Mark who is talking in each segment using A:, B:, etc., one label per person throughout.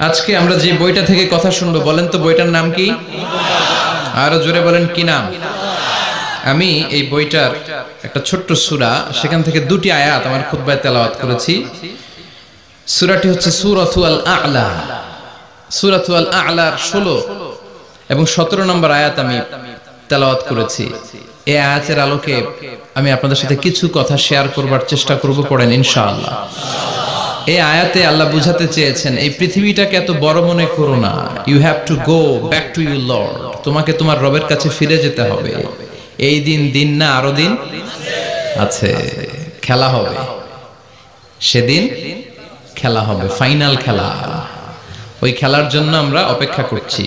A: আজকে আমরা যে বইটা থেকে কথা শুনবো বলেন তো বইটার নাম কি? আরো জোরে বলেন কি নাম? আমি এই বইটার একটা ছোট্ট সূরা, সেখান থেকে দুটি আয়াত আমার খুতবায় তেলাওয়াত করেছি। সূরাটি হচ্ছে সূরাতুল আ'লা। সূরাতুল আ'লার 16 এবং 17 নম্বর আয়াত আমি তেলাওয়াত করেছি। এই আয়াতের আলোকে আমি আপনাদের সাথে কিছু কথা শেয়ার করবার চেষ্টা করব, পড়েন ইনশাআল্লাহ। এই আয়াতে আল্লাহ বুঝাতে চেয়েছেন, এই পৃথিবীটাকে এত বড় মনে করো না। You have to go back to your lord. তোমাকে তোমার রবের কাছে ফিরে যেতে হবে। এই দিন না, আরো দিন আছে। খেলা হবে, সেদিন খেলা হবে, ফাইনাল খেলা। ওই খেলার জন্য আমরা অপেক্ষা করছি।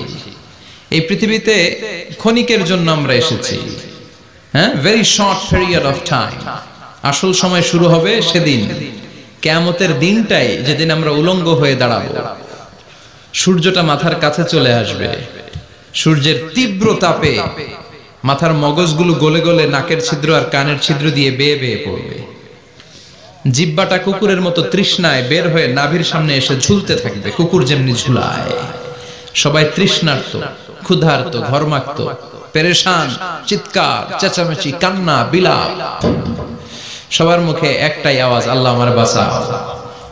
A: এই পৃথিবীতে ক্ষণিকের জন্য আমরা এসেছি, হ্যাঁ, very short period of time. আসল সময় শুরু হবে সেদিন, কিয়ামতের দিনটাই, যেদিন আমরা উলঙ্গ হয়ে দাঁড়াবো। সূর্যটা মাথার কাছে চলে আসবে, সূর্যের তীব্র তাপে মাথার মগজগুলো গলে গলে নাকের ছিদ্র আর কানের ছিদ্র দিয়ে বেয়ে বেয়ে পড়বে। জিহ্বাটা কুকুরের মতো তৃষ্ণায় বের হয়ে নাভির সামনে এসে ঝুলতে থাকবে, কুকুর যেমনি ঝুলায়। সবাই তৃষ্ণার্ত, ক্ষুধার্ত, ঘর্মাক্ত, পেরেশান, চিৎকার, চেঁচামেচি, কান্না, বিলাপ। সবার মুখে একটাই আওয়াজ, আল্লাহ আমার বাঁচাও।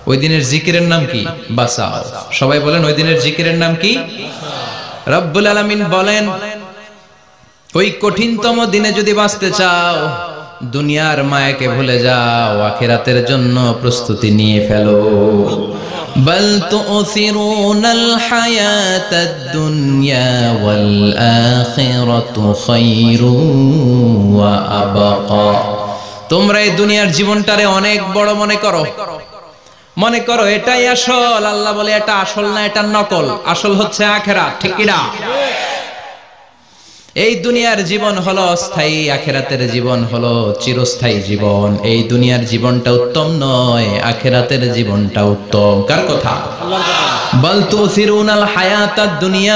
A: ওই দিনের জিকিরের নাম কি? বাঁচাও। সবাই বলেন, ওই দিনের জিকিরের নাম কি? রব্বুল আলামিন বলেন, ওই কঠিনতম দিনে যদি বাঁচতে চাও, দুনিয়ার মায়াকে ভুলে যাও, আখিরাতের জন্য প্রস্তুতি নিয়ে ফেলো। বাল তুসিরুনাল হায়াতাদ দুনিয়া ওয়াল আখিরাতু খায়রুন ওয়া আবকা। তোমরা এই দুনিয়ার জীবনটারে অনেক বড় মনে করো, মনে করো এটাই আসল। আল্লাহ বলে এটা আসল না, এটা নকল। আসল হচ্ছে আখিরাত, ঠিক কি না? এই দুনিয়ার জীবন হলো অস্থায়ী, আখিরাতের জীবন হলো চিরস্থায়ী জীবন। এই দুনিয়ার জীবনটা উত্তম নয়, আখিরাতের জীবনটা উত্তম। কার কথা? বাল তুসিরুনাল হায়াতাদ দুনিয়া।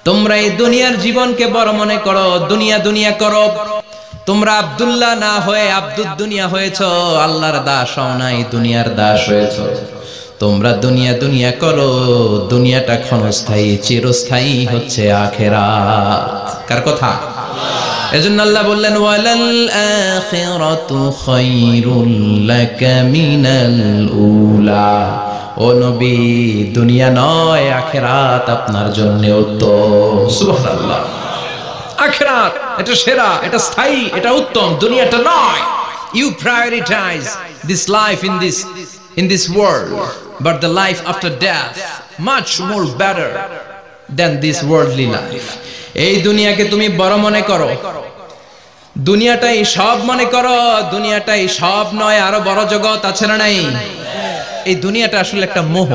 A: তোমরা এই দুনিয়ার জীবনকে বড় মনে করো, দুনিয়া দুনিয়া করো। তোমরা আব্দুল্লাহ না হয়ে আব্দুদ দুনিয়া হয়েছো, আল্লাহর দাস হও নাই, দুনিয়ার দাস হয়েছো। তোমরা দুনিয়া দুনিয়া করো, দুনিয়াটা ক্ষণস্থায়ী, চিরস্থায়ী হচ্ছে আখিরাত। কার কথা? এজন্য আল্লাহ বললেন, ওয়ালাল আখিরাতু খায়রুল লাকা মিনাল উলা। ও নবী, দুনিয়া নয়, আখিরাত আপনার জন্য উত্তম। সুবহানাল্লাহ। আখিরাত এটা সেরা, এটা স্থায়ী, এটা উত্তম, দুনিয়াটা নয়। You prioritize this life in this world, but the life after death much more better than this worldly life. এই দুনিয়াকে তুমি বড় মনে করো, দুনিয়াটাই সব মনে করো। দুনিয়াটাই সব নয়, আরো বড় জগৎ আছে না নাই? এই দুনিয়াটা আসলে একটা মোহ।